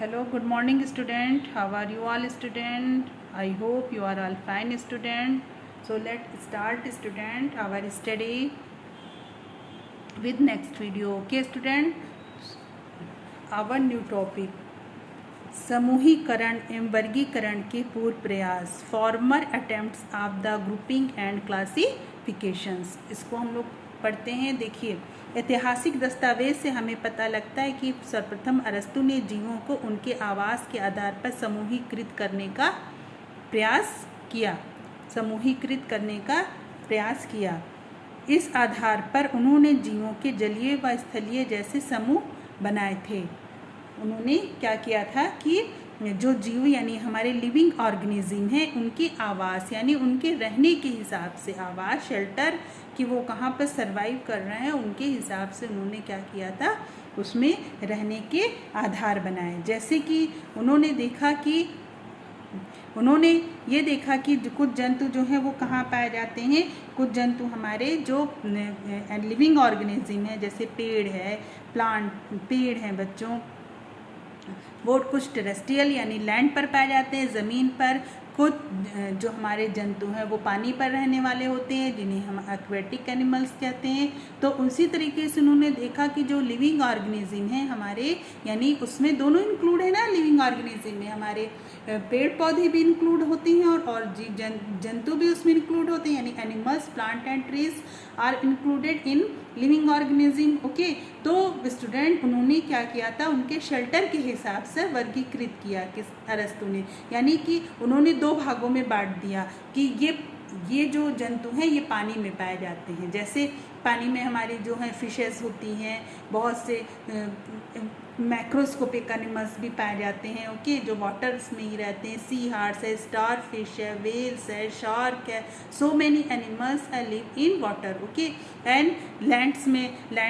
Hello, good morning student. How are you all student? I hope you are all fine student. So let's start student our study with next video. Okay student, our new topic समूहीकरण एवं वर्गीकरण के पूर्व प्रयास, farmer attempts of the grouping and classifications. इसको हम लोग पढ़ते हैं। देखिए, ऐतिहासिक दस्तावेज से हमें पता लगता है कि सर्वप्रथम अरस्तु ने जीवों को उनके आवास के आधार पर समूहीकृत करने का प्रयास किया। इस आधार पर उन्होंने जीवों के जलीय व स्थलीय जैसे समूह बनाए थे। उन्होंने क्या किया था कि जो जीव यानी हमारे लिविंग ऑर्गेनिज्म हैं, उनके आवास यानी उनके रहने के हिसाब से, आवास शेल्टर कि वो कहाँ पर सरवाइव कर रहे हैं, उनके हिसाब से उन्होंने क्या किया था, उसमें रहने के आधार बनाए। जैसे कि उन्होंने ये देखा कि कुछ जंतु जो हैं वो कहाँ पाए जाते हैं। कुछ जंतु हमारे जो लिविंग ऑर्गेनिज्म है, जैसे पेड़ हैं बच्चों, वो कुछ टेरेस्ट्रियल यानी लैंड पर पाए जाते हैं, ज़मीन पर। कुछ जो हमारे जंतु हैं वो पानी पर रहने वाले होते हैं, जिन्हें हम एक्वेटिक एनिमल्स कहते हैं। तो उसी तरीके से उन्होंने देखा कि जो लिविंग ऑर्गेनिज्म है हमारे, यानी उसमें दोनों इंक्लूड है ना, लिविंग ऑर्गेनिज्म में हमारे पेड़ पौधे भी इंक्लूड होते हैं और जंतु भी उसमें इंक्लूड होते हैं, यानी animals, plant and trees are included in living organism. Okay, तो स्टूडेंट उन्होंने क्या किया था, उनके शेल्टर के हिसाब से वर्गीकृत किया किस अरस्तु ने, यानी कि उन्होंने दो भागों में बांट दिया कि ये जो जंतु हैं ये पानी में पाए जाते हैं। जैसे पानी में हमारी जो है फिशेस होती हैं, बहुत से मैक्रोस्कोपिक एनिमल्स भी पाए जाते हैं। ओके, जो वाटर्स में ही रहते हैं, सी हार्ट्स है, स्टार फिश है, वेल्स है, शार्क है, so many animals live in water. Okay, and land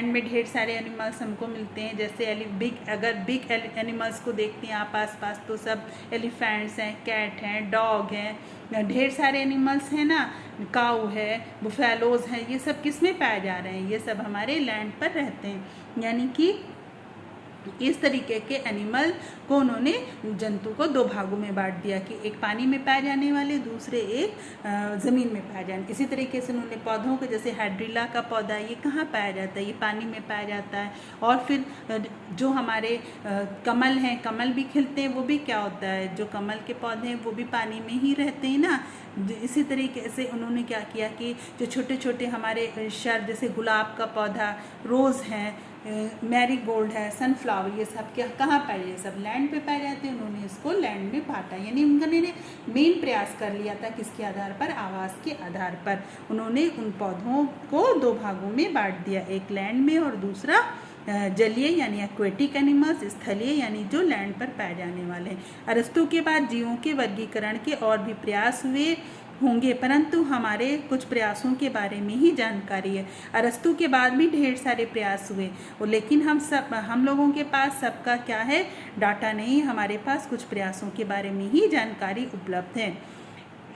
में ढेर सारे एनिमल्स हमको मिलते हैं। जैसे अगर बिग एनिमल्स को देखते हैं आप आसपास, तो सब एलिफेंट्स हैं, कैट हैं, डॉग हैं, ढेर सारे एनिमल्स हैं ना, काऊ है, बुफेलोज हैं। ये सब किस में पाए जा रहे हैं, ये सब हमारे लैंड पर रहते हैं। यानी कि इस तरीके के एनिमल को उन्होंने जंतु को दो भागों में बांट दिया कि एक पानी में पाए जाने वाले, दूसरे एक ज़मीन में पाए जाने। इसी तरीके से उन्होंने पौधों को, जैसे हाइड्रिला का पौधा, ये कहाँ पाया जाता है, ये पानी में पाया जाता है। और फिर जो हमारे कमल हैं, कमल भी खिलते हैं, वो भी क्या होता है, जो कमल के पौधे हैं वो भी पानी में ही रहते हैं ना। इसी तरीके से उन्होंने क्या किया कि जो छोटे छोटे हमारे जैसे गुलाब का पौधा, रोज़ हैं, मैरीगोल्ड है, सनफ्लावर, ये सब क्या कहाँ पाए, ये सब लैंड पे पाए जाते हैं। उन्होंने इसको लैंड में बांटा, यानी उन्होंने मेन प्रयास कर लिया था किसके आधार पर, आवास के आधार पर। उन्होंने उन पौधों को दो भागों में बांट दिया, एक लैंड में और दूसरा जलीय यानी एक्वेटिक एनिमल्स, स्थलीय यानी जो लैंड पर पाए जाने वाले हैं। अरस्तु के बाद जीवों के वर्गीकरण के और भी प्रयास हुए होंगे, परंतु हमारे कुछ प्रयासों के बारे में ही जानकारी है। अरस्तु के बाद भी ढेर सारे प्रयास हुए, लेकिन हम लोगों के पास सबका क्या है, डाटा नहीं। हमारे पास कुछ प्रयासों के बारे में ही जानकारी उपलब्ध है।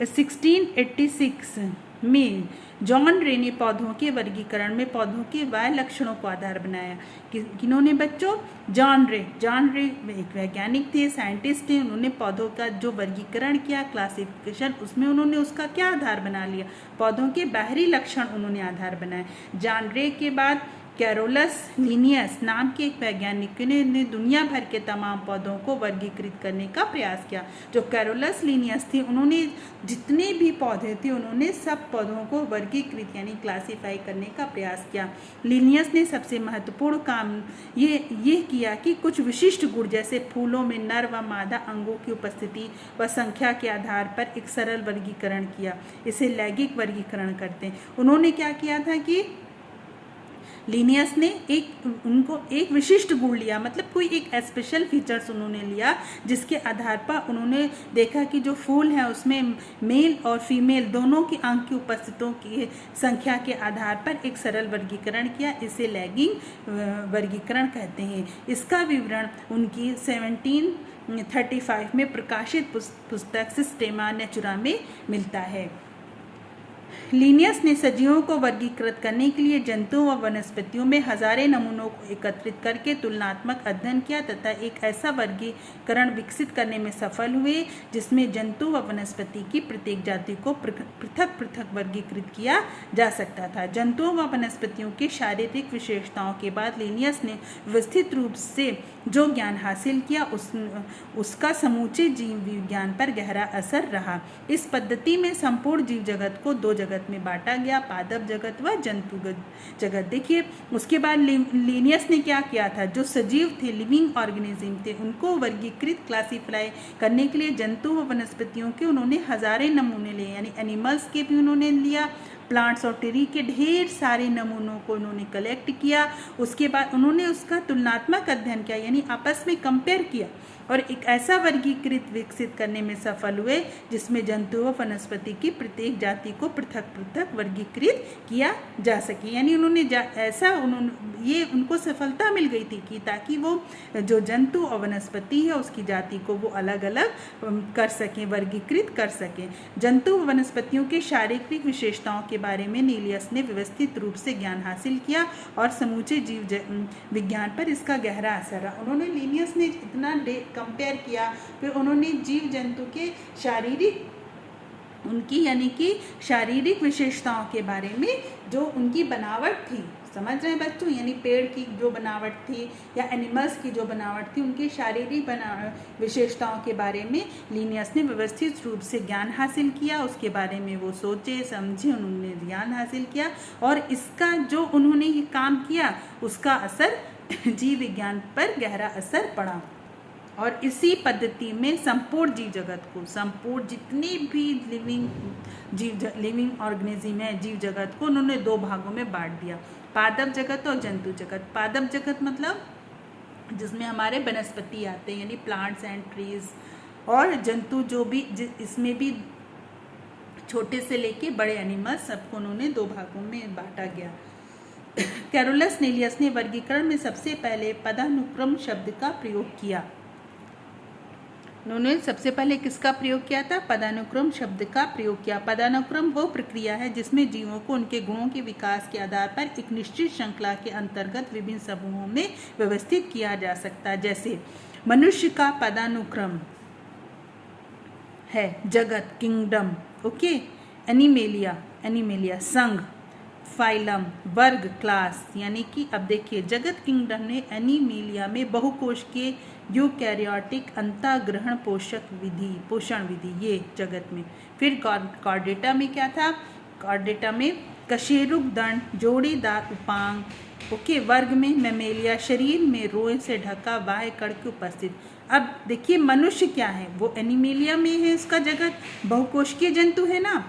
1686 में जॉन रे ने पौधों के वर्गीकरण में पौधों के वह लक्षणों को आधार बनाया। किन्होंने बच्चों, जॉन रे एक वैज्ञानिक थे, साइंटिस्ट थे। उन्होंने पौधों का जो वर्गीकरण किया, क्लासिफिकेशन, उसमें उन्होंने उसका क्या आधार बना लिया, पौधों के बाहरी लक्षण उन्होंने आधार बनाए। जॉन रे के बाद कैरोलस लीनियस नाम के एक वैज्ञानिक ने दुनिया भर के तमाम पौधों को वर्गीकृत करने का प्रयास किया। जो कैरोलस लीनियस थी, उन्होंने जितने भी पौधे थे उन्होंने सब पौधों को वर्गीकृत यानी क्लासीफाई करने का प्रयास किया। लीनियस ने सबसे महत्वपूर्ण काम ये किया कि कुछ विशिष्ट गुण, जैसे फूलों में नर व मादा अंगों की उपस्थिति व संख्या के आधार पर एक सरल वर्गीकरण किया। इसे लैंगिक वर्गीकरण करते हैं। उन्होंने क्या किया था कि लीनियस ने उनको एक विशिष्ट गुण लिया, मतलब कोई एक स्पेशल फीचर्स उन्होंने लिया, जिसके आधार पर उन्होंने देखा कि जो फूल है उसमें मेल और फीमेल दोनों की अंग की उपस्थितियों की संख्या के आधार पर एक सरल वर्गीकरण किया। इसे लैंगिक वर्गीकरण कहते हैं। इसका विवरण उनकी 1735 में प्रकाशित पुस्तक सिस्टेमा नेचुरा में मिलता है। लिनियस ने सजीवों को वर्गीकृत करने के लिए जंतुओं व वनस्पतियों में हजारों नमूनों को एकत्रित करके तुलनात्मक अध्ययन किया तथा एक ऐसा वर्गीकरण विकसित करने में सफल हुए जिसमें जंतु व वनस्पति की प्रत्येक जाति को पृथक पृथक वर्गीकृत किया जा सकता था। जंतुओं व वनस्पतियों की शारीरिक विशेषताओं के बाद लिनियस ने व्यवस्थित रूप से जो ज्ञान हासिल किया उसका समूचे जीव विज्ञान पर गहरा असर रहा। इस पद्धति में संपूर्ण जीव जगत को दो जगत में बांटा गया, पादप जगत व जंतु जगत। देखिए उसके बाद लिनियस ने क्या किया था, जो सजीव थे, लिविंग ऑर्गेनिज्म थे, उनको वर्गीकृत क्लासिफाई करने के लिए जंतु व वनस्पतियों के उन्होंने हजारों नमूने लिए, यानी एनिमल्स के भी उन्होंने लिया, प्लांट्स और ट्री के ढेर सारे नमूनों को उन्होंने कलेक्ट किया। उसके बाद उन्होंने उसका तुलनात्मक अध्ययन किया, यानी आपस में कंपेयर किया और एक ऐसा वर्गीकृत विकसित करने में सफल हुए जिसमें जंतु व वनस्पति की प्रत्येक जाति को पृथक पृथक वर्गीकृत किया जा सके। यानी उन्होंने ये उनको सफलता मिल गई थी कि ताकि वो जो जंतु और वनस्पति है उसकी जाति को वो अलग अलग कर सकें, वर्गीकृत कर सकें। जंतु व वनस्पतियों के शारीरिक विशेषताओं के बारे में लिनियस ने व्यवस्थित रूप से ज्ञान हासिल किया और समूचे जीव विज्ञान पर इसका गहरा असर रहा। उन्होंने लिनियस ने इतना कंपेयर किया, फिर उन्होंने जीव जंतु के यानी कि शारीरिक विशेषताओं के बारे में, जो उनकी बनावट थी, समझ रहे हैं बच्चों, यानी पेड़ की जो बनावट थी या एनिमल्स की जो बनावट थी, उनकी शारीरिक विशेषताओं के बारे में लिनियस ने व्यवस्थित रूप से ज्ञान हासिल किया। उसके बारे में वो सोचे समझे, उन्होंने ज्ञान हासिल किया और इसका जो उन्होंने ये काम किया उसका असर जीव विज्ञान पर गहरा असर पड़ा। और इसी पद्धति में संपूर्ण जीव जगत को, संपूर्ण जितनी भी लिविंग ऑर्गेनिज्म है, जीव जगत को उन्होंने दो भागों में बांट दिया, पादप जगत और जंतु जगत। पादप जगत मतलब जिसमें हमारे वनस्पति आते हैं, यानी प्लांट्स एंड ट्रीज, और जंतु जो भी इसमें भी छोटे से लेके बड़े एनिमल्स, सबको उन्होंने दो भागों में बांटा गया। कैरोलस लिनियस ने वर्गीकरण में सबसे पहले पदानुक्रम शब्द का प्रयोग किया। उन्होंने सबसे पहले किसका प्रयोग किया था? पदानुक्रम शब्द का प्रयोग किया। पदानुक्रम वो प्रक्रिया है जिसमें जीवों को उनके गुणों के विकास के आधार पर एक निश्चित श्रृंखला के अंतर्गत विभिन्न समूहों में व्यवस्थित किया जा सकता है। जैसे मनुष्य का पदानुक्रम है जगत, किंगडम, ओके, एनिमेलिया संघ, फाइलम वर्ग, क्लास। यानी कि अब देखिए जगत किंगडम ने एनिमेलिया में बहुकोशिकीय यूकैरियोटिक अंतःग्रहण पोषण विधि ये जगत में। फिर कॉर्डेटा में क्या था? कॉर्डेटा में कशेरुक दंड, जोड़ीदार उपांग, ओके, वर्ग में मैमेलिया, शरीर में रोए से ढका बाह्य कण की उपस्थित। अब देखिए मनुष्य क्या है, वो एनिमेलिया में है, इसका जगत बहुकोशिकीय जंतु है ना,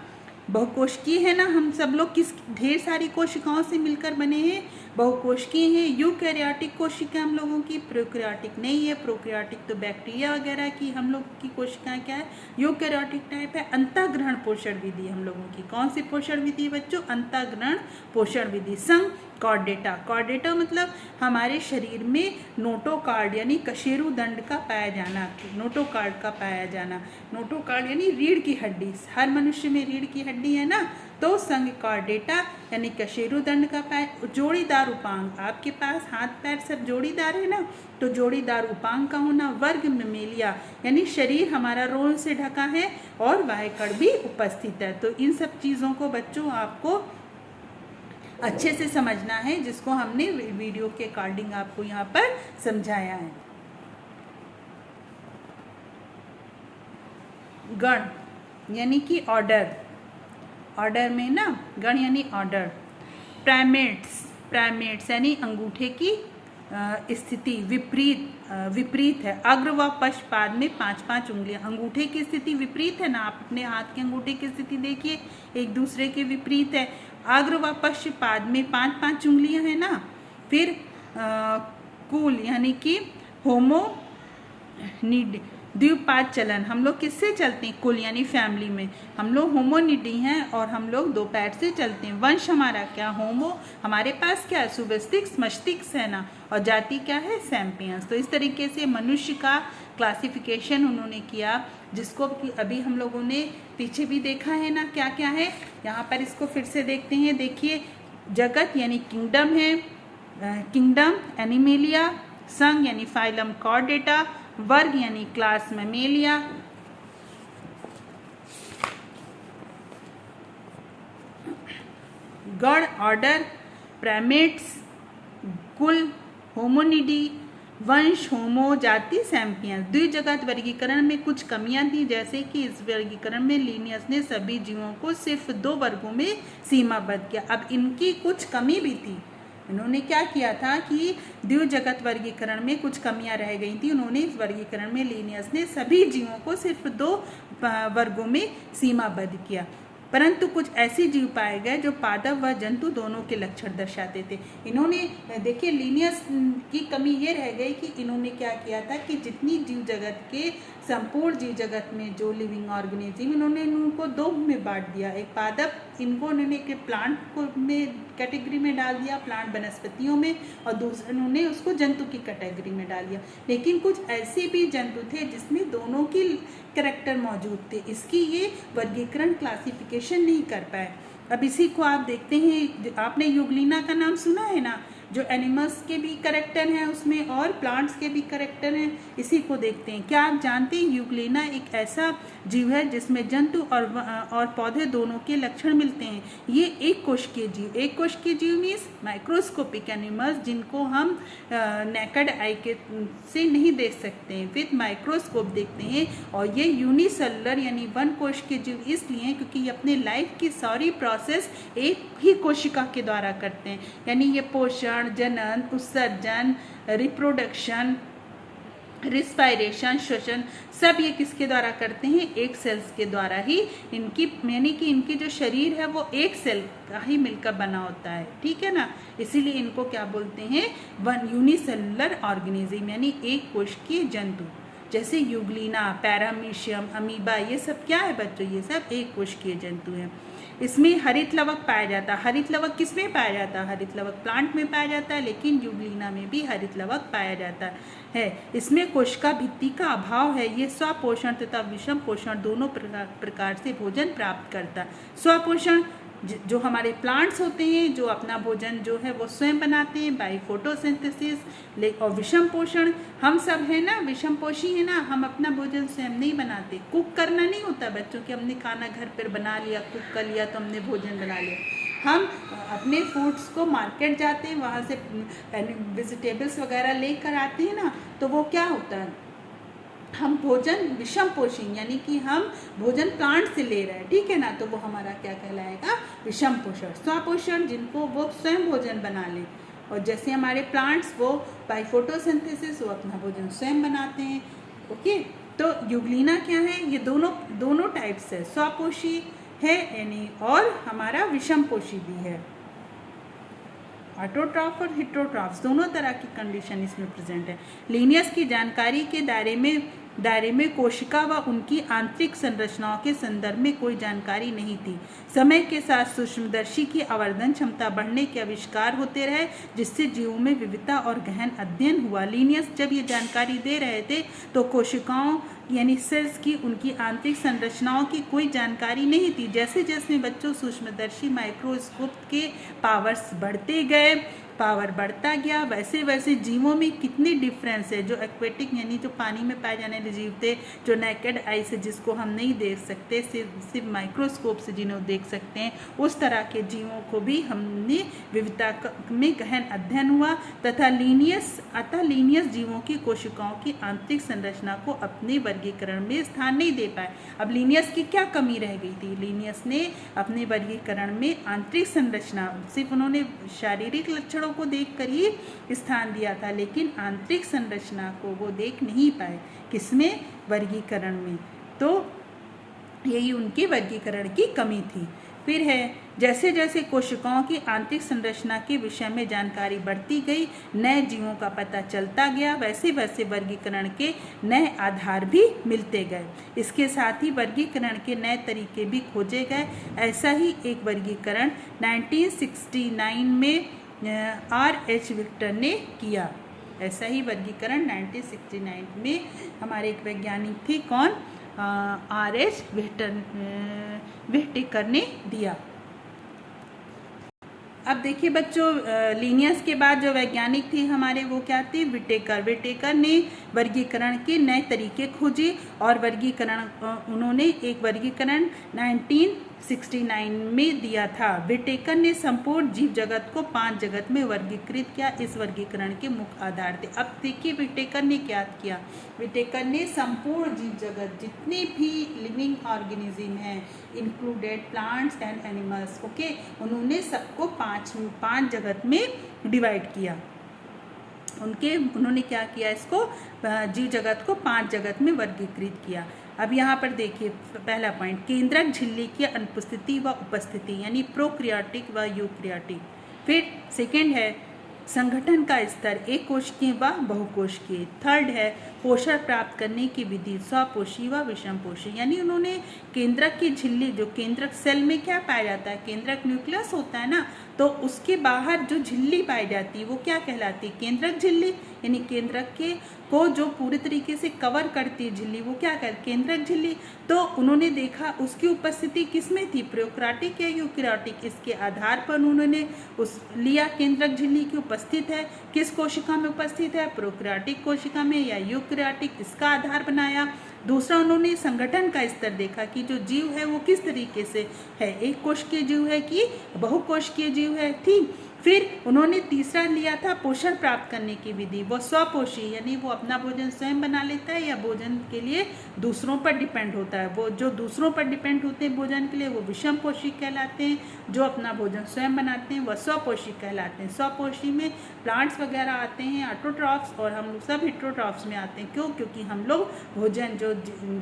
बहुकोशिकीय है ना, हम सब लोग किस ढेर सारी कोशिकाओं से मिलकर बने हैं, बहुकोशिकीय हैं। यूकैरियोटिक कोशिका हम लोगों की, प्रोकैरियोटिक नहीं है। प्रोकैरियोटिक तो बैक्टीरिया वगैरह की, हम लोग की कोशिकाएं क्या है, यूकैरियोटिक टाइप है। अंतःग्रहण पोषण विधि हम लोगों की कौन सी पोषण विधि बच्चों? अंतःग्रहण पोषण विधि। संघ कॉर्डेटा, कॉर्डेटा मतलब हमारे शरीर में नोटोकार्ड यानी कशेरु दंड का पाया जाना, नोटोकार्ड का पाया जाना। नोटोकार्ड यानी रीढ़ की हड्डी, हर मनुष्य में रीढ़ की हड्डी है ना, तो संघ कॉर्डेटा यानी कशेरु दंड का पाया। जोड़ीदार उपांग, आपके पास हाथ पैर सब जोड़ीदार है ना, तो जोड़ीदार उपांग का होना। वर्ग मैमेलिया यानी शरीर हमारा रोल से ढका है और बाह्यकण भी उपस्थित है। तो इन सब चीज़ों को बच्चों आपको अच्छे से समझना है, जिसको हमने वीडियो के अकॉर्डिंग आपको यहाँ पर समझाया है। गण यानी कि ऑर्डर, ऑर्डर में ना गण यानी ऑर्डर। प्राइमेट्स यानी अंगूठे की स्थिति विपरीत है। अग्र व पश्चपाद में 5-5 उंगलियां, अंगूठे की स्थिति विपरीत है ना, आप अपने हाथ के अंगूठे की स्थिति देखिए एक दूसरे के विपरीत है। अग्र व पश्चपाद में 5-5 उंगलियां है ना। फिर कूल यानी कि होमोनिड, द्विपाद चलन, हम लोग किससे चलते हैं? कुल यानी फैमिली में हम लोग होमोनिडी हैं और हम लोग दो पैर से चलते हैं। वंश हमारा क्या? होमो, हमारे पास क्या है? सुबस्टिक्स, मस्तिष्क है ना, और जाति क्या है? सैम्पियंस। तो इस तरीके से मनुष्य का क्लासिफिकेशन उन्होंने किया, जिसको कि अभी हम लोगों ने पीछे भी देखा है ना क्या क्या है। यहाँ पर इसको फिर से देखते हैं। देखिए, जगत यानी किंगडम है, किंगडम एनिमेलिया, संघ यानी फाइलम कॉर्डेटा, वर्ग यानी क्लास मैमेलिया, गण ऑर्डर प्राइमेट्स, कुल होमोनिडी, वंश होमो, जाति सैम्पियंस। द्विजगत वर्गीकरण में कुछ कमियां थी, जैसे कि इस वर्गीकरण में लिनियस ने सभी जीवों को सिर्फ 2 वर्गों में सीमाबद्ध किया। अब इनकी कुछ कमी भी थी। इन्होंने क्या किया था कि द्विजगत वर्गीकरण में कुछ कमियां रह गई थी। उन्होंने इस वर्गीकरण में लिनियस ने सभी जीवों को सिर्फ 2 वर्गों में सीमाबद्ध किया, परंतु कुछ ऐसे जीव पाए गए जो पादप व जंतु दोनों के लक्षण दर्शाते थे। इन्होंने देखिए, लिनियस की कमी ये रह गई कि इन्होंने क्या किया था कि जितनी जीव जगत के संपूर्ण जीव जगत में जो लिविंग ऑर्गेनिज्म, इन्होंने इनको 2 में बांट दिया। एक पादप, इनको उन्होंने प्लांट को में कैटेगरी में डाल दिया, प्लांट वनस्पतियों में, और दूसरा उन्होंने उसको जंतु की कैटेगरी में डाल दिया। लेकिन कुछ ऐसे भी जंतु थे जिसमें दोनों की कैरेक्टर मौजूद थे, इसकी ये वर्गीकरण क्लासिफिकेशन नहीं कर पाए। अब इसी को आप देखते हैं, आपने यूग्लिना का नाम सुना है ना, जो एनिमल्स के भी कैरेक्टर हैं उसमें और प्लांट्स के भी कैरेक्टर हैं। इसी को देखते हैं। क्या आप जानते हैं यूग्लिना एक ऐसा जीव है जिसमें जंतु और पौधे दोनों के लक्षण मिलते हैं। ये एक कोशिकीय जीव, एक कोशिकीय जीव मीन्स माइक्रोस्कोपिक एनिमल्स, जिनको हम नेकेड आई के से नहीं देख सकते हैं, विद माइक्रोस्कोप देखते हैं। और ये यूनिसेलुलर यानी 1 कोशिकीय जीव इसलिए क्योंकि ये अपने लाइफ की सारी प्रोसेस एक ही कोशिका के द्वारा करते हैं, यानी ये पोषण, जनन, उत्सर्जन, रिप्रोडक्शन, रिस्पायरेशन, श्वसन, सब ये किसके द्वारा करते हैं? एक सेल्स के द्वारा ही। इनकी यानी कि इनकी जो शरीर है वो एक सेल का ही मिलकर बना होता है, ठीक है ना। इसीलिए इनको क्या बोलते हैं? 1 यूनिसेलुलर ऑर्गेनिज्म, यानी एक कोशिकीय जंतु। जैसे यूग्लिना, पैरामीशियम, अमीबा, ये सब क्या है बच्चों? ये सब एक कोशिकीय जंतु है। इसमें हरित लवक पाया जाता है। हरित लवक किसमें पाया जाता है? हरित लवक प्लांट में पाया जाता है, लेकिन यूग्लिना में भी हरित लवक पाया जाता है। इसमें कोशिका भित्ति का अभाव है। ये स्वपोषण तथा विषम पोषण दोनों प्रकार से भोजन प्राप्त करता है। स्वपोषण जो हमारे प्लांट्स होते हैं, जो अपना भोजन जो है वो स्वयं बनाते हैं बाय फोटोसिंथेसिस। और विषम पोषण हम सब है ना, विषम पोषी है ना, हम अपना भोजन स्वयं नहीं बनाते। कुक करना नहीं होता बच्चों कि हमने खाना घर पर बना लिया, कुक कर लिया तो हमने भोजन बना लिया। हम अपने फूड्स को मार्केट जाते हैं, वहाँ से वेजिटेबल्स वगैरह लेकर आते हैं ना, तो वो क्या होता है? हम भोजन विषम पोषी, यानी कि हम भोजन प्लांट से ले रहे हैं, ठीक है ना, तो वो हमारा क्या कहलाएगा? विषम पोषण। स्वपोषण जिनको वो स्वयं भोजन बना लें, और जैसे हमारे प्लांट्स वो बाय फोटोसिंथेसिस वो अपना भोजन स्वयं बनाते हैं। ओके, तो यूग्लिना क्या है? ये दोनों टाइप्स है, स्वपोषी है यानी और हमारा विषम पोषी भी है। ऑटोट्रॉफ और हिट्रोट्रॉफ्स दोनों तरह की कंडीशन इसमें प्रेजेंट है। लिनियस की जानकारी के दायरे में कोशिका व उनकी आंतरिक संरचनाओं के संदर्भ में कोई जानकारी नहीं थी। समय के साथ सूक्ष्मदर्शी की आवर्धन क्षमता बढ़ने के आविष्कार होते रहे, जिससे जीवों में विविधता और गहन अध्ययन हुआ। लिनियस जब ये जानकारी दे रहे थे तो कोशिकाओं यानी सेल्स की उनकी आंतरिक संरचनाओं की कोई जानकारी नहीं थी। जैसे जैसे बच्चों सूक्ष्मदर्शी माइक्रोस्कोप के पावर्स बढ़ते गए, पावर बढ़ता गया, वैसे वैसे जीवों में कितनी डिफरेंस है। जो एक्वेटिक यानी जो पानी में पाए जाने वाले जीव थे, जो नेकेड आई से जिसको हम नहीं देख सकते, सिर्फ माइक्रोस्कोप से जिन्हें देख सकते हैं, उस तरह के जीवों को भी हमने विविधता में गहन अध्ययन हुआ। तथा लीनियस जीवों की कोशिकाओं की आंतरिक संरचना को अपने वर्गीकरण में स्थान नहीं दे पाए। अब लीनियस की क्या कमी रह गई थी? लीनियस ने अपने वर्गीकरण में आंतरिक संरचना, सिर्फ उन्होंने शारीरिक लक्षणों को देखकर ही स्थान दिया था, लेकिन आंतरिक संरचना को वो देख नहीं पाए। किसमें? वर्गीकरण में। तो यही उनके वर्गीकरण की कमी थी। फिर है, जैसे जैसे कोशिकाओं की आंतरिक संरचना के विषय में जानकारी बढ़ती गई, नए जीवों का पता चलता गया, वैसे वैसे वर्गीकरण के नए आधार भी मिलते गए। इसके साथ ही वर्गीकरण के नए तरीके भी खोजे गए। ऐसा ही एक वर्गीकरण 1969 में R.H. विक्टर ने किया। ऐसा ही वर्गीकरण 1969 में हमारे एक वैज्ञानिक थे, कौन, R.H. व्हिटेकर ने दिया। अब देखिए बच्चों, लीनियस के बाद जो वैज्ञानिक थे हमारे, वो क्या थे, व्हिटेकर ने वर्गीकरण के नए तरीके खोजे और वर्गीकरण उन्होंने एक वर्गीकरण 1969 में दिया था। व्हिटेकर ने संपूर्ण जीव जगत को 5 जगत में वर्गीकृत किया। इस वर्गीकरण के मुख्य आधार थे। अब देखिए व्हिटेकर ने क्या किया, व्हिटेकर ने संपूर्ण जीव जगत, जितने भी लिविंग ऑर्गेनिज्म हैं, included plants and animals, okay, उन्होंने सबको पांच जगत में डिवाइड किया। उन्होंने क्या किया, इसको जीव जगत को 5 जगत में वर्गीकृत किया। अब यहाँ पर देखिए पहला पॉइंट, केंद्रक झिल्ली की अनुपस्थिति व उपस्थिति, यानी प्रोक्रियाटिक व यूक्रियाटिक। फिर सेकंड है संगठन का स्तर, एक कोशिकीय व बहुकोशिकीय। थर्ड है पोषण प्राप्त करने की विधि, स्वपोषी व विषमपोषी, यानी उन्होंने केंद्रक की झिल्ली, जो केंद्रक सेल में क्या पाया जाता है, केंद्रक न्यूक्लियस होता है ना, तो उसके बाहर जो झिल्ली पाई जाती है वो क्या कहलाती है, केंद्रक झिल्ली, यानी केंद्रक के को जो पूरी तरीके से कवर करती है झिल्ली, वो क्या कहते, केंद्रक झिल्ली। तो उन्होंने देखा उसकी उपस्थिति किसमें थी, प्रोक्राटिक या यूक्रियाटिक। इसके आधार पर उन्होंने उस लिया केंद्रक झिल्ली की उपस्थित है, किस कोशिका में उपस्थित है, प्रोक्राटिक कोशिका में या यूक्रियाटिक, इसका आधार बनाया। दूसरा, उन्होंने संगठन का स्तर देखा कि जो जीव है वो किस तरीके से है, एक कोशिकीय जीव है कि बहुकोशिकीय जीव है, ठीक। फिर उन्होंने तीसरा लिया था पोषण प्राप्त करने की विधि, वो स्वपोषी, यानी वो अपना भोजन स्वयं बना लेता है या भोजन के लिए दूसरों पर डिपेंड होता है। वो जो दूसरों पर डिपेंड होते हैं भोजन के लिए, वो विषमपोषी कहलाते हैं। जो अपना भोजन स्वयं बनाते हैं वह स्वपोषी कहलाते हैं। स्वपोषी में प्लांट्स वगैरह आते हैं, ऑटोट्रॉफ्स, और हम लोग सब हिट्रोट्रॉफ्स में आते हैं। क्यों, क्योंकि हम लोग भोजन, जो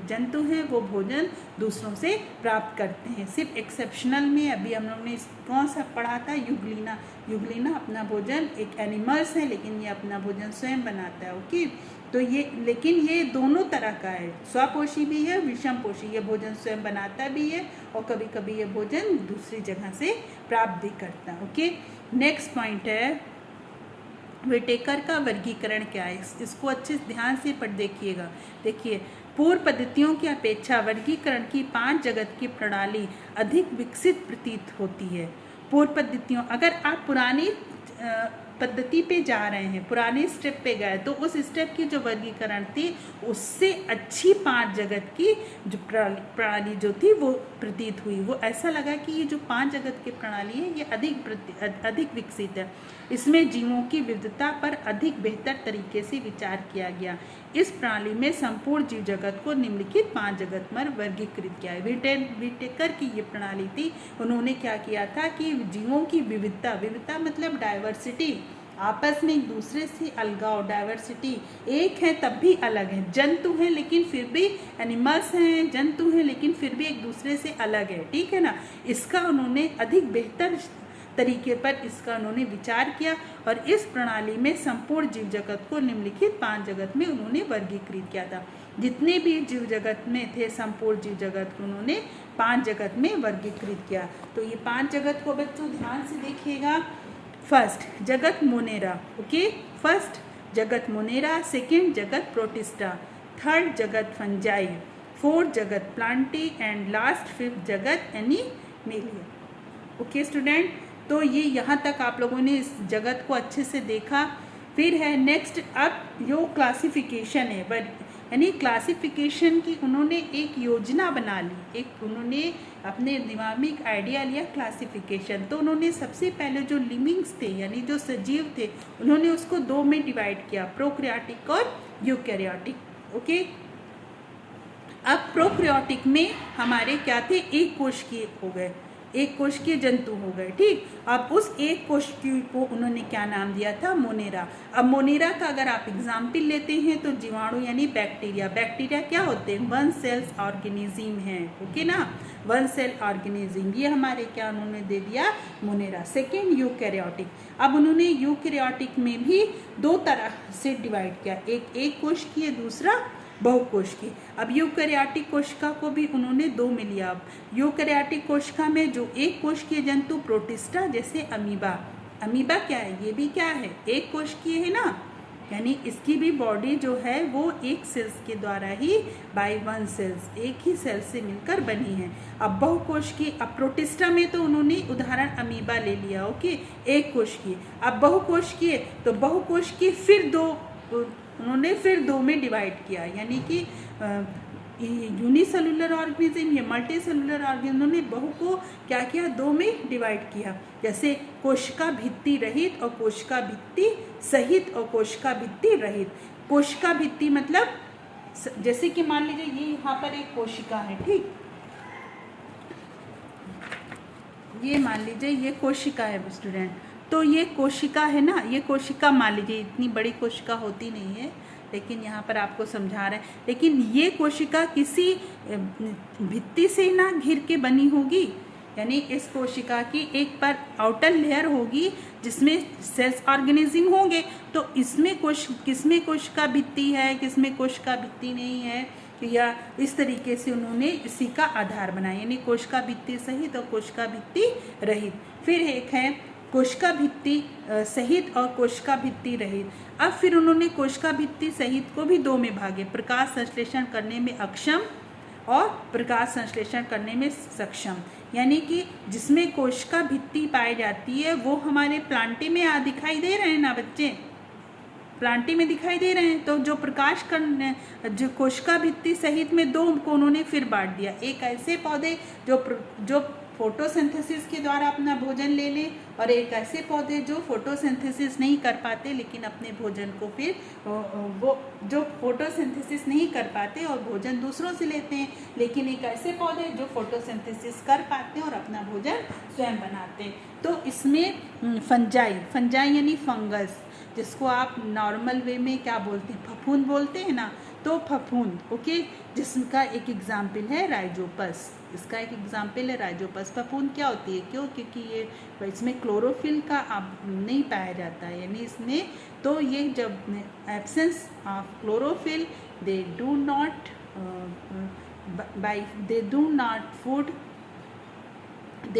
जंतु हैं वो भोजन दूसरों से प्राप्त करते हैं। सिर्फ एक्सेप्शनल में अभी हम लोग ने कौन सा पढ़ा था, युगलिना अपना भोजन, एक एनिमल्स है लेकिन ये अपना भोजन स्वयं बनाता है, ओके। तो ये, लेकिन ये दोनों तरह का है, स्वपोषी भी है, विषमपोषी, ये भोजन स्वयं बनाता भी है और कभी कभी ये भोजन दूसरी जगह से प्राप्त भी करता है, ओके। नेक्स्ट पॉइंट है व्हिटेकर का वर्गीकरण क्या है, इसको अच्छे ध्यान से पढ़ देखिएगा। देखिए, पूर्व पद्धतियों की अपेक्षा वर्गीकरण की 5 जगत की प्रणाली अधिक विकसित प्रतीत होती है। पूर्व पद्धतियों, अगर आप पुरानी पद्धति पे जा रहे हैं, पुराने स्टेप पे गए, तो उस स्टेप की जो वर्गीकरण थी उससे अच्छी 5 जगत की जो प्रणाली जो थी वो प्रतीत हुई। वो ऐसा लगा कि ये जो 5 जगत की प्रणाली है ये अधिक विकसित है। इसमें जीवों की विविधता पर अधिक बेहतर तरीके से विचार किया गया। इस प्रणाली में संपूर्ण जीव जगत को निम्नलिखित 5 जगत में वर्गीकृत किया है। व्हिटेकर की ये प्रणाली थी। उन्होंने क्या किया था कि जीवों की विविधता मतलब डाइवर्सिटी, आपस में एक दूसरे से अलगाव, डाइवर्सिटी, एक है तब भी अलग है, जंतु हैं लेकिन फिर भी, एनिमल्स हैं, जंतु हैं लेकिन फिर भी एक दूसरे से अलग है, ठीक है ना। इसका उन्होंने अधिक बेहतर तरीके पर इसका उन्होंने विचार किया और इस प्रणाली में संपूर्ण जीव जगत को निम्नलिखित 5 जगत में उन्होंने वर्गीकृत किया था। जितने भी जीव जगत में थे, संपूर्ण जीव जगत को उन्होंने 5 जगत में वर्गीकृत किया। तो ये 5 जगत को बच्चों ध्यान से देखिएगा। फर्स्ट जगत मोनेरा, ओके, फर्स्ट जगत मोनेरा, सेकेंड जगत प्रोटिस्टा, थर्ड जगत फंजाई, फोर्थ जगत प्लांटी एंड लास्ट 5th जगत एनिमेलिया, ओके स्टूडेंट। तो ये यहाँ तक आप लोगों ने इस जगत को अच्छे से देखा। फिर है नेक्स्ट, अब जो क्लासिफिकेशन है, यानी क्लासिफिकेशन की उन्होंने एक योजना बना ली, एक उन्होंने अपने दिमाग में एक आइडिया लिया क्लासिफिकेशन। तो उन्होंने सबसे पहले जो लिविंग्स थे, यानी जो सजीव थे, उन्होंने उसको 2 में डिवाइड किया, प्रोक्रियाटिक और यूकैरियोटिक, ओके। अब प्रोक्रियाटिक में हमारे क्या थे, एक कोशिकीय हो गए, एक कोशिकीय जंतु हो गए, ठीक। अब उस एक कोशिकीय को उन्होंने क्या नाम दिया था, मोनेरा। अब मोनेरा का अगर आप एग्जाम्पल लेते हैं तो जीवाणु यानी बैक्टीरिया, बैक्टीरिया क्या होते हैं, 1 सेल्स ऑर्गेनिज्म है, ओके ना, 1 सेल ऑर्गेनिज्म, ये हमारे क्या उन्होंने दे दिया, मोनेरा। सेकेंड यूकैरियोटिक, अब उन्होंने यूकैरियोटिक में भी 2 तरह से डिवाइड किया, एक कोशिकीय, दूसरा बहुकोशिकीय। अब यूकैरियोटिक कोशिका को भी उन्होंने 2 में लिया। यूकैरियोटिक कोशिका में जो एक कोशिकीय जंतु प्रोटिस्टा, जैसे अमीबा, अमीबा क्या है, ये भी क्या है, एक कोशिकीय है ना, यानी इसकी भी बॉडी जो है वो एक सेल्स के द्वारा ही बाय वन सेल्स, एक ही सेल से मिलकर बनी है। अब बहुकोश की, अब प्रोटिस्टा में तो उन्होंने उदाहरण अमीबा ले लिया, ओके, एक कोश की। अब बहुकोश की तो बहुकोश की फिर दो, उन्होंने फिर दो में डिवाइड किया, यानी कि यूनिसेलुलर ऑर्गेनिज्म या मल्टी सेलुलर ऑर्गेनिज्म, उन्होंने बहु को क्या किया, दो में डिवाइड किया। जैसे कोशिका भित्ति रहित और कोशिका भित्ति सहित और कोशिका भित्ति रहित। कोशिका भित्ति मतलब जैसे कि मान लीजिए ये यहाँ पर एक कोशिका है, ठीक, ये मान लीजिए ये कोशिका है स्टूडेंट, तो ये कोशिका है ना, ये कोशिका मान लीजिए इतनी बड़ी कोशिका होती नहीं है, लेकिन यहाँ पर आपको समझा रहे हैं, लेकिन ये कोशिका किसी भित्ति से ना घिर के बनी होगी, यानी इस कोशिका की एक पर आउटर लेयर होगी जिसमें सेल्स ऑर्गेनिज्म होंगे, तो इसमें किसमें कोशिका भित्ति है, किसमें कोशिका भित्ति नहीं है, या इस तरीके से उन्होंने इसी का आधार बनाया, यानी कोशिका भित्ति सहित और कोशिका भित्ति रहित। फिर एक है कोशिका भित्ति सहित और कोशिका भित्ति रहित। अब फिर उन्होंने कोशिका भित्ति सहित को भी दो में भागे, प्रकाश संश्लेषण करने में अक्षम और प्रकाश संश्लेषण करने में सक्षम, यानी कि जिसमें कोशिका भित्ति पाई जाती है वो हमारे प्लांटी में दिखाई दे रहे हैं ना बच्चे, प्लांटी में दिखाई दे रहे हैं। तो जो प्रकाश करने, जो कोशिका भित्ति सहित में दो को उन्होंने फिर बांट दिया, एक ऐसे पौधे जो फोटोसिंथेसिस के द्वारा अपना भोजन ले लें, और एक ऐसे पौधे जो फोटोसिंथेसिस नहीं कर पाते लेकिन अपने भोजन को फिर वो जो फोटोसिंथेसिस नहीं कर पाते और भोजन दूसरों से लेते हैं, लेकिन एक ऐसे पौधे जो फोटोसिंथेसिस कर पाते हैं और अपना भोजन स्वयं बनाते हैं। तो इसमें फंजाई यानी फंगस, जिसको आप नॉर्मल वे में क्या बोलते हैं, फफूंद बोलते हैं ना, तो फफूंद, ओके, जिसका एक एग्जाम्पल है राइजोपस, इसका एक एग्जाम्पल है राइजोपस। फफूंद क्या होती है, क्यों, क्योंकि ये इसमें क्लोरोफिल का नहीं पाया जाता है, यानी इसमें तो ये जब absence of chlorophyll they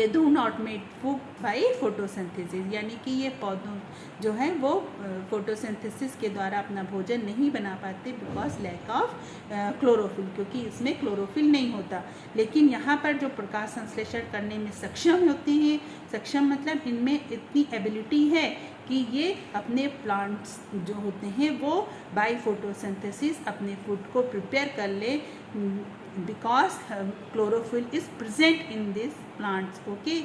do not make food by photosynthesis, यानी कि ये पौधों जो है वो फोटोसिंथेसिस के द्वारा अपना भोजन नहीं बना पाते बिकॉज लैक ऑफ क्लोरोफिल, क्योंकि इसमें क्लोरोफिल नहीं होता। लेकिन यहाँ पर जो प्रकाश संश्लेषण करने में सक्षम होते हैं, सक्षम मतलब इनमें इतनी एबिलिटी है कि ये अपने प्लांट्स जो होते हैं वो बाय फोटोसिंथेसिस अपने फूड को प्रिपेयर कर ले, because chlorophyll is present in this plants, okay.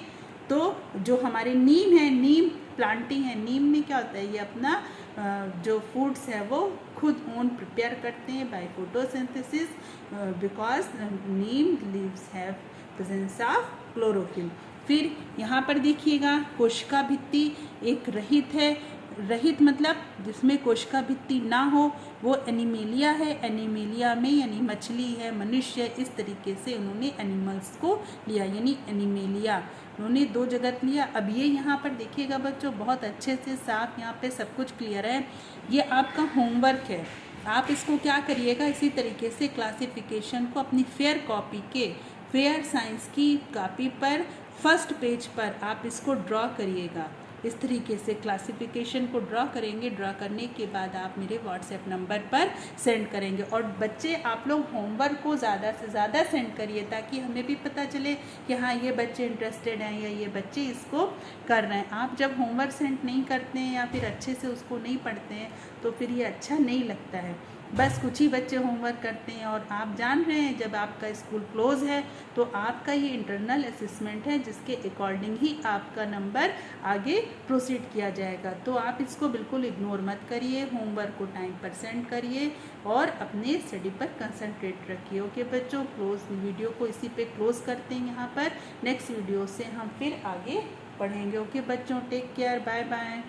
तो जो हमारे नीम है, नीम प्लांटिंग है, नीम में क्या होता है, ये अपना जो फूड्स है वो खुद ओन प्रिपेयर करते हैं by photosynthesis, because Neem leaves have presence of chlorophyll. फिर यहाँ पर देखिएगा कोशिका भित्ति एक रहित है, रहित मतलब जिसमें कोशिका भित्ति ना हो, वो एनिमेलिया है। एनिमेलिया में यानी मछली है, मनुष्य, इस तरीके से उन्होंने एनिमल्स को लिया, यानी एनिमेलिया उन्होंने दो जगह लिया। अब ये यहाँ पर देखिएगा बच्चों, बहुत अच्छे से साफ यहाँ पे सब कुछ क्लियर है। ये आपका होमवर्क है, आप इसको क्या करिएगा, इसी तरीके से क्लासिफिकेशन को अपनी फेयर कॉपी के, फेयर साइंस की कॉपी पर फर्स्ट पेज पर आप इसको ड्रॉ करिएगा। इस तरीके से क्लासिफिकेशन को ड्रॉ करेंगे, ड्रॉ करने के बाद आप मेरे व्हाट्सएप नंबर पर सेंड करेंगे। और बच्चे आप लोग होमवर्क को ज़्यादा से ज़्यादा सेंड करिए, ताकि हमें भी पता चले कि हाँ ये बच्चे इंटरेस्टेड हैं या ये बच्चे इसको कर रहे हैं। आप जब होमवर्क सेंड नहीं करते हैं या फिर अच्छे से उसको नहीं पढ़ते हैं तो फिर ये अच्छा नहीं लगता है। बस कुछ ही बच्चे होमवर्क करते हैं, और आप जान रहे हैं जब आपका स्कूल क्लोज़ है तो आपका ये इंटरनल असेसमेंट है, जिसके अकॉर्डिंग ही आपका नंबर आगे प्रोसीड किया जाएगा। तो आप इसको बिल्कुल इग्नोर मत करिए, होमवर्क को टाइम पर सेंड करिए और अपने स्टडी पर कंसंट्रेट रखिए। ओके बच्चों, क्लोज वीडियो को इसी पे क्लोज करते हैं यहाँ पर। नेक्स्ट वीडियो से हम फिर आगे पढ़ेंगे। ओके बच्चों, टेक केयर, बाय बाय।